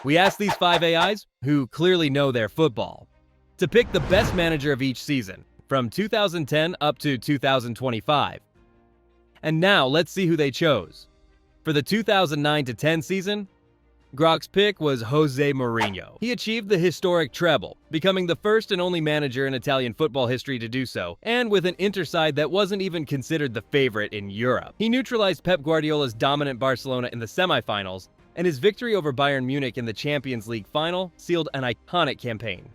We asked these 5 AIs, who clearly know their football, to pick the best manager of each season, from 2010 up to 2025. And now let's see who they chose. For the 2009-10 season, Grok's pick was Jose Mourinho. He achieved the historic treble, becoming the first and only manager in Italian football history to do so, and with an Inter side that wasn't even considered the favorite in Europe. He neutralized Pep Guardiola's dominant Barcelona in the semifinals, and his victory over Bayern Munich in the Champions League final sealed an iconic campaign.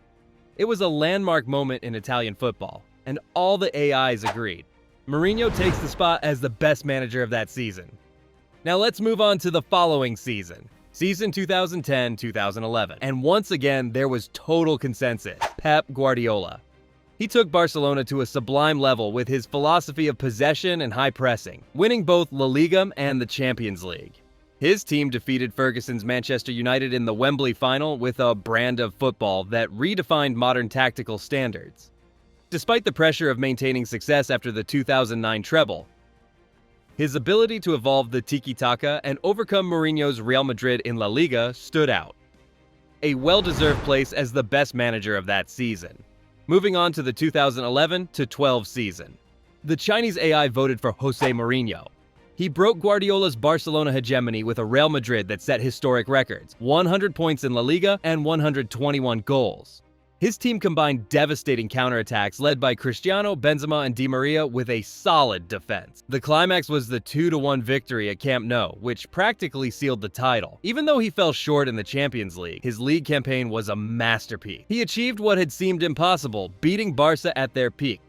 It was a landmark moment in Italian football, and all the AIs agreed. Mourinho takes the spot as the best manager of that season. Now let's move on to the following season. Season 2010-2011, and once again there was total consensus: Pep Guardiola. He took Barcelona to a sublime level with his philosophy of possession and high pressing, winning both La Liga and the Champions League. His team defeated Ferguson's Manchester United in the Wembley final with a brand of football that redefined modern tactical standards. Despite the pressure of maintaining success after the 2009 treble, his ability to evolve the tiki-taka and overcome Mourinho's Real Madrid in La Liga stood out. A well-deserved place as the best manager of that season. Moving on to the 2011-12 season. The Chinese AI voted for Jose Mourinho. He broke Guardiola's Barcelona hegemony with a Real Madrid that set historic records: 100 points in La Liga and 121 goals. His team combined devastating counterattacks led by Cristiano, Benzema, and Di Maria with a solid defense. The climax was the 2-1 victory at Camp Nou, which practically sealed the title. Even though he fell short in the Champions League, his league campaign was a masterpiece. He achieved what had seemed impossible, beating Barca at their peak.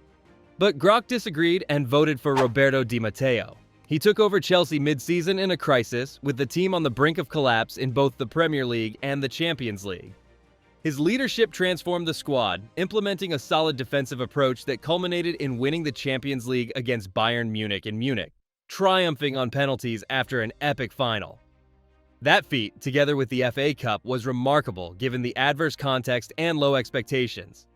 But Grok disagreed and voted for Roberto Di Matteo. He took over Chelsea mid-season in a crisis, with the team on the brink of collapse in both the Premier League and the Champions League. His leadership transformed the squad, implementing a solid defensive approach that culminated in winning the Champions League against Bayern Munich in Munich, triumphing on penalties after an epic final. That feat, together with the FA Cup, was remarkable given the adverse context and low expectations.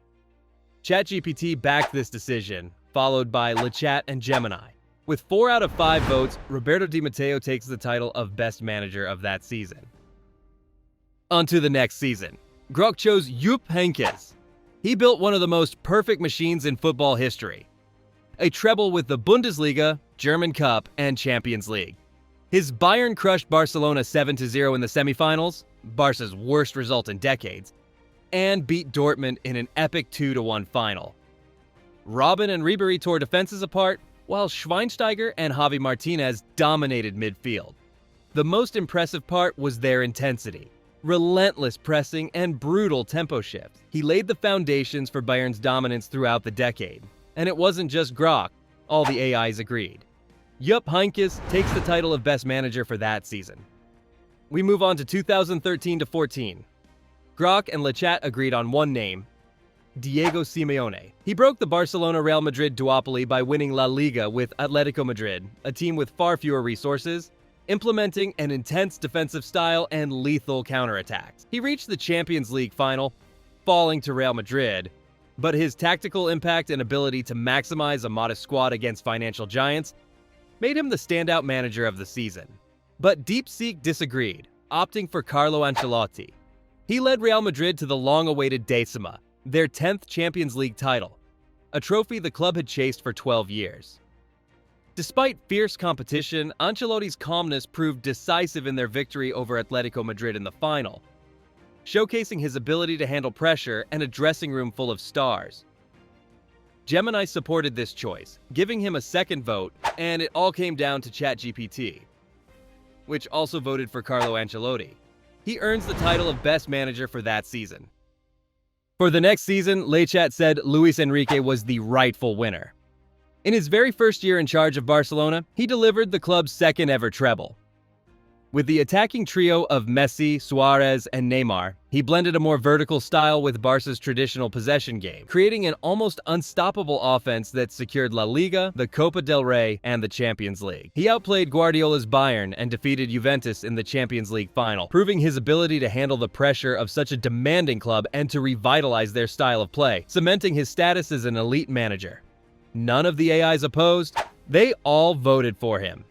ChatGPT backed this decision, followed by LeChat and Gemini. With 4 out of 5 votes, Roberto Di Matteo takes the title of Best Manager of that season. On to the next season. Grok chose Heynckes. He built one of the most perfect machines in football history. A treble with the Bundesliga, German Cup, and Champions League. His Bayern crushed Barcelona 7-0 in the semifinals, Barca's worst result in decades, and beat Dortmund in an epic 2-1 final. Robben and Ribéry tore defenses apart, while Schweinsteiger and Javi Martinez dominated midfield. The most impressive part was their intensity. Relentless pressing and brutal tempo shifts. He laid the foundations for Bayern's dominance throughout the decade. And it wasn't just Grok, all the AIs agreed. Heynckes takes the title of Best Manager for that season. We move on to 2013-14. Grok and LeChat agreed on one name: Diego Simeone. He broke the Barcelona-Real Madrid duopoly by winning La Liga with Atletico Madrid, a team with far fewer resources, implementing an intense defensive style and lethal counterattacks. He reached the Champions League final, falling to Real Madrid, but his tactical impact and ability to maximize a modest squad against financial giants made him the standout manager of the season. But DeepSeek disagreed, opting for Carlo Ancelotti. He led Real Madrid to the long-awaited Decima, their 10th Champions League title, a trophy the club had chased for 12 years. Despite fierce competition, Ancelotti's calmness proved decisive in their victory over Atletico Madrid in the final, showcasing his ability to handle pressure and a dressing room full of stars. Gemini supported this choice, giving him a second vote, and it all came down to ChatGPT, which also voted for Carlo Ancelotti. He earns the title of Best Manager for that season. For the next season, LeChat said Luis Enrique was the rightful winner. In his very first year in charge of Barcelona, he delivered the club's second-ever treble. With the attacking trio of Messi, Suarez, and Neymar, he blended a more vertical style with Barca's traditional possession game, creating an almost unstoppable offense that secured La Liga, the Copa del Rey, and the Champions League. He outplayed Guardiola's Bayern and defeated Juventus in the Champions League final, proving his ability to handle the pressure of such a demanding club and to revitalize their style of play, cementing his status as an elite manager. None of the AIs opposed, they all voted for him.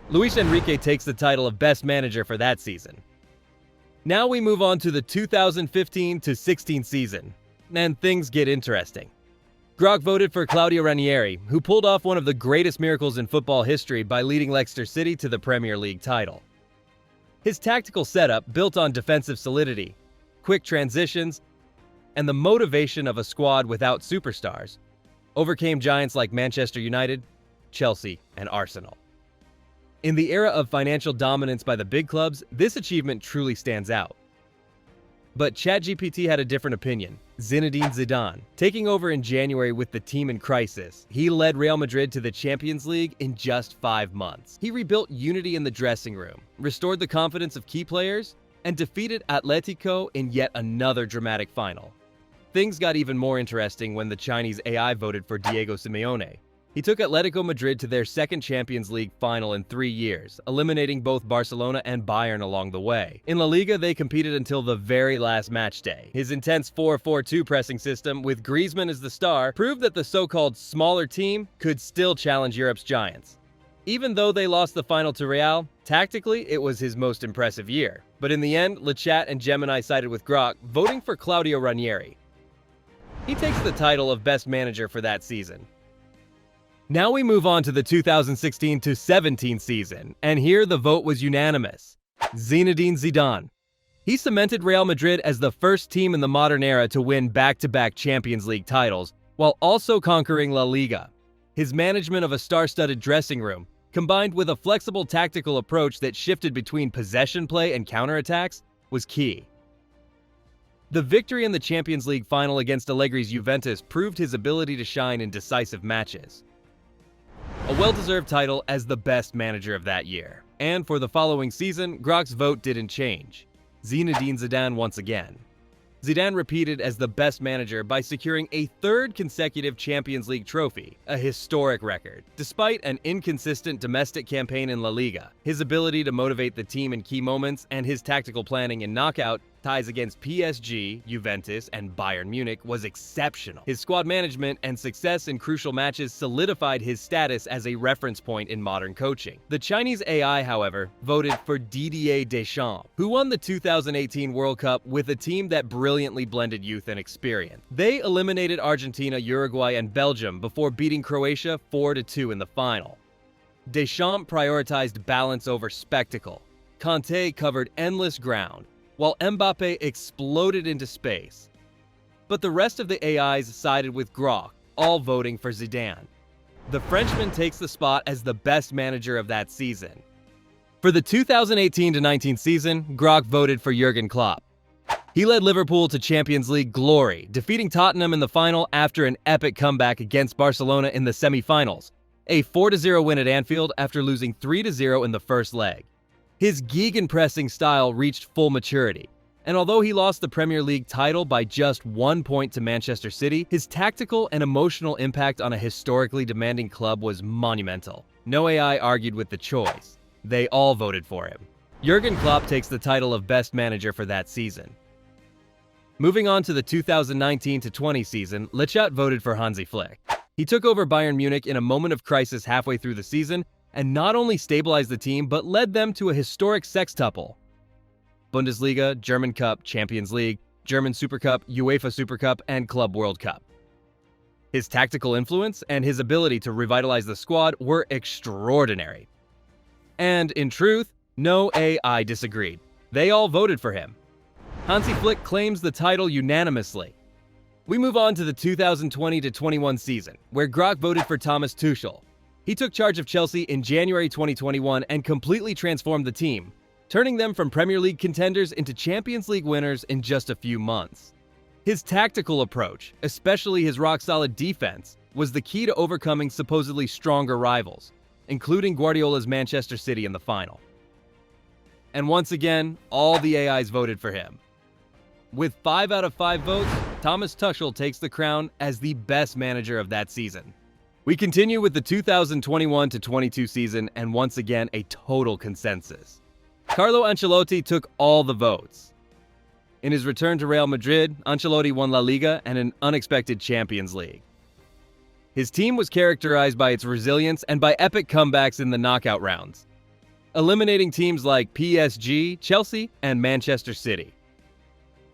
Luis Enrique takes the title of Best Manager for that season. Now we move on to the 2015-16 season, and things get interesting. Grok voted for Claudio Ranieri, who pulled off one of the greatest miracles in football history by leading Leicester City to the Premier League title. His tactical setup, built on defensive solidity, quick transitions, and the motivation of a squad without superstars, overcame giants like Manchester United, Chelsea, and Arsenal. In the era of financial dominance by the big clubs, this achievement truly stands out. But ChatGPT had a different opinion. Zinedine Zidane, taking over in January with the team in crisis, he led Real Madrid to the Champions League in just 5 months. He rebuilt unity in the dressing room, restored the confidence of key players, and defeated Atletico in yet another dramatic final. Things got even more interesting when the Chinese AI voted for Diego Simeone. He took Atletico Madrid to their second Champions League final in 3 years, eliminating both Barcelona and Bayern along the way. In La Liga, they competed until the very last match day. His intense 4-4-2 pressing system, with Griezmann as the star, proved that the so-called smaller team could still challenge Europe's giants. Even though they lost the final to Real, tactically it was his most impressive year. But in the end, LeChat and Gemini sided with Grok, voting for Claudio Ranieri. He takes the title of Best Manager for that season. Now we move on to the 2016-17 season, and here the vote was unanimous. Zinedine Zidane. He cemented Real Madrid as the first team in the modern era to win back-to-back Champions League titles, while also conquering La Liga. His management of a star-studded dressing room, combined with a flexible tactical approach that shifted between possession play and counterattacks, was key. The victory in the Champions League final against Allegri's Juventus proved his ability to shine in decisive matches. A well-deserved title as the best manager of that year. And for the following season, Grok's vote didn't change. Zinedine Zidane once again. Zidane repeated as the best manager by securing a third consecutive Champions League trophy, a historic record. Despite an inconsistent domestic campaign in La Liga, his ability to motivate the team in key moments and his tactical planning in knockout ties against PSG, Juventus, and Bayern Munich was exceptional. His squad management and success in crucial matches solidified his status as a reference point in modern coaching. The Chinese AI, however, voted for Didier Deschamps, who won the 2018 World Cup with a team that brilliantly blended youth and experience. They eliminated Argentina, Uruguay, and Belgium before beating Croatia 4-2 in the final. Deschamps prioritized balance over spectacle. Kanté covered endless ground, while Mbappe exploded into space. But the rest of the AIs sided with Grok, all voting for Zidane. The Frenchman takes the spot as the best manager of that season. For the 2018-19 season, Grok voted for Jurgen Klopp. He led Liverpool to Champions League glory, defeating Tottenham in the final after an epic comeback against Barcelona in the semi-finals, a 4-0 win at Anfield after losing 3-0 in the first leg. His gegenpressing style reached full maturity, and although he lost the Premier League title by just 1 point to Manchester City, his tactical and emotional impact on a historically demanding club was monumental. No AI argued with the choice. They all voted for him. Jurgen Klopp takes the title of Best Manager for that season. Moving on to the 2019-20 season, LeChat voted for Hansi Flick. He took over Bayern Munich in a moment of crisis halfway through the season, and not only stabilized the team, but led them to a historic sextuple: Bundesliga, German Cup, Champions League, German Super Cup, UEFA Super Cup, and Club World Cup. His tactical influence and his ability to revitalize the squad were extraordinary. And in truth, no AI disagreed. They all voted for him. Hansi Flick claims the title unanimously. We move on to the 2020-21 season, where Grok voted for Thomas Tuchel. He took charge of Chelsea in January 2021 and completely transformed the team, turning them from Premier League contenders into Champions League winners in just a few months. His tactical approach, especially his rock-solid defense, was the key to overcoming supposedly stronger rivals, including Guardiola's Manchester City in the final. And once again, all the AIs voted for him. With 5 out of 5 votes, Thomas Tuchel takes the crown as the best manager of that season. We continue with the 2021-22 season, and once again, a total consensus. Carlo Ancelotti took all the votes. In his return to Real Madrid, Ancelotti won La Liga and an unexpected Champions League. His team was characterized by its resilience and by epic comebacks in the knockout rounds. eliminating teams like PSG, Chelsea, and Manchester City.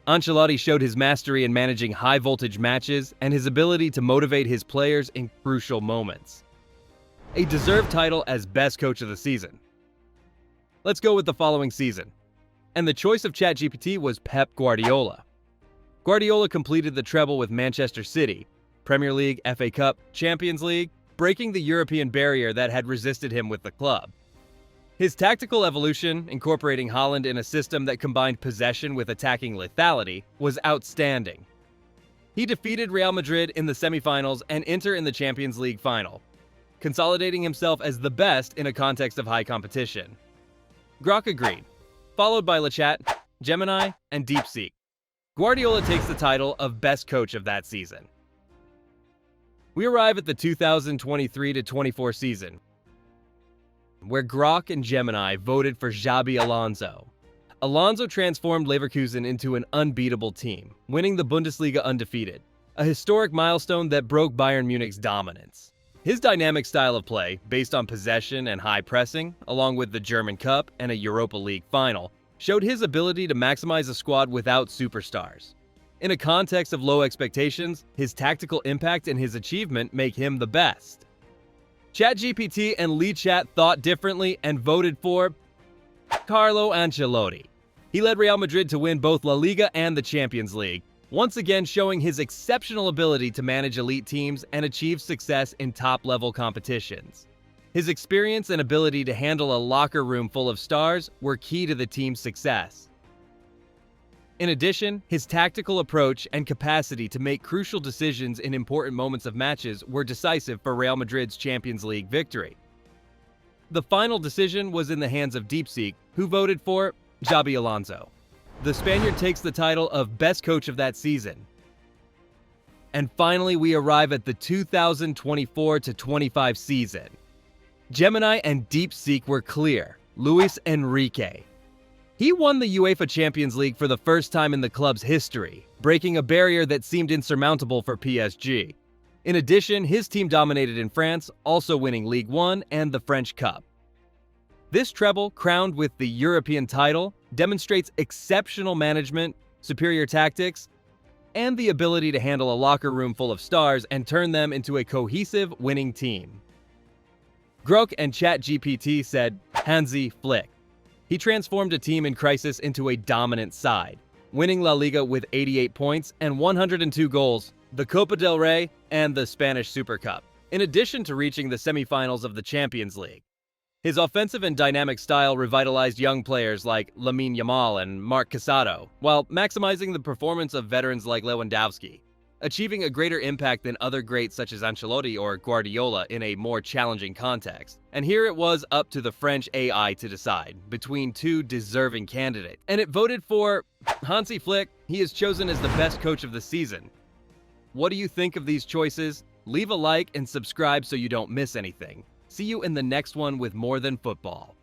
Ancelotti showed his mastery in managing high-voltage matches and his ability to motivate his players in crucial moments. A deserved title as best coach of the season. Let's go with the following season. And the choice of ChatGPT was Pep Guardiola. Guardiola completed the treble with Manchester City, Premier League, FA Cup, Champions League, breaking the European barrier that had resisted him with the club. His tactical evolution, incorporating Haaland in a system that combined possession with attacking lethality, was outstanding. He defeated Real Madrid in the semifinals and Inter in the Champions League final, consolidating himself as the best in a context of high competition. Grok agreed, followed by Lechat, Gemini, and DeepSeek. Guardiola takes the title of best coach of that season. We arrive at the 2023-24 season, where Grok and Gemini voted for Xabi Alonso. Alonso transformed Leverkusen into an unbeatable team, winning the Bundesliga undefeated, a historic milestone that broke Bayern Munich's dominance. His dynamic style of play, based on possession and high pressing, along with the German Cup and a Europa League final, showed his ability to maximize a squad without superstars. In a context of low expectations, his tactical impact and his achievement make him the best. ChatGPT and Lechat thought differently and voted for Carlo Ancelotti. He led Real Madrid to win both La Liga and the Champions League, once again showing his exceptional ability to manage elite teams and achieve success in top-level competitions. His experience and ability to handle a locker room full of stars were key to the team's success. In addition, his tactical approach and capacity to make crucial decisions in important moments of matches were decisive for Real Madrid's Champions League victory. The final decision was in the hands of DeepSeek, who voted for Xabi Alonso. The Spaniard takes the title of best coach of that season. And finally, we arrive at the 2024-25 season. Gemini and DeepSeek were clear. Luis Enrique. He won the UEFA Champions League for the first time in the club's history, breaking a barrier that seemed insurmountable for PSG. In addition, his team dominated in France, also winning Ligue 1 and the French Cup. This treble, crowned with the European title, demonstrates exceptional management, superior tactics, and the ability to handle a locker room full of stars and turn them into a cohesive, winning team. Grok and ChatGPT said, Hansi Flick. He transformed a team in crisis into a dominant side, winning La Liga with 88 points and 102 goals, the Copa del Rey, and the Spanish Super Cup, in addition to reaching the semifinals of the Champions League. His offensive and dynamic style revitalized young players like Lamine Yamal and Marc Casado, while maximizing the performance of veterans like Lewandowski, achieving a greater impact than other greats such as Ancelotti or Guardiola in a more challenging context. And here it was up to the French AI to decide between two deserving candidates. And it voted for Hansi Flick. He is chosen as the best coach of the season. What do you think of these choices? Leave a like and subscribe so you don't miss anything. See you in the next one with More Than Football.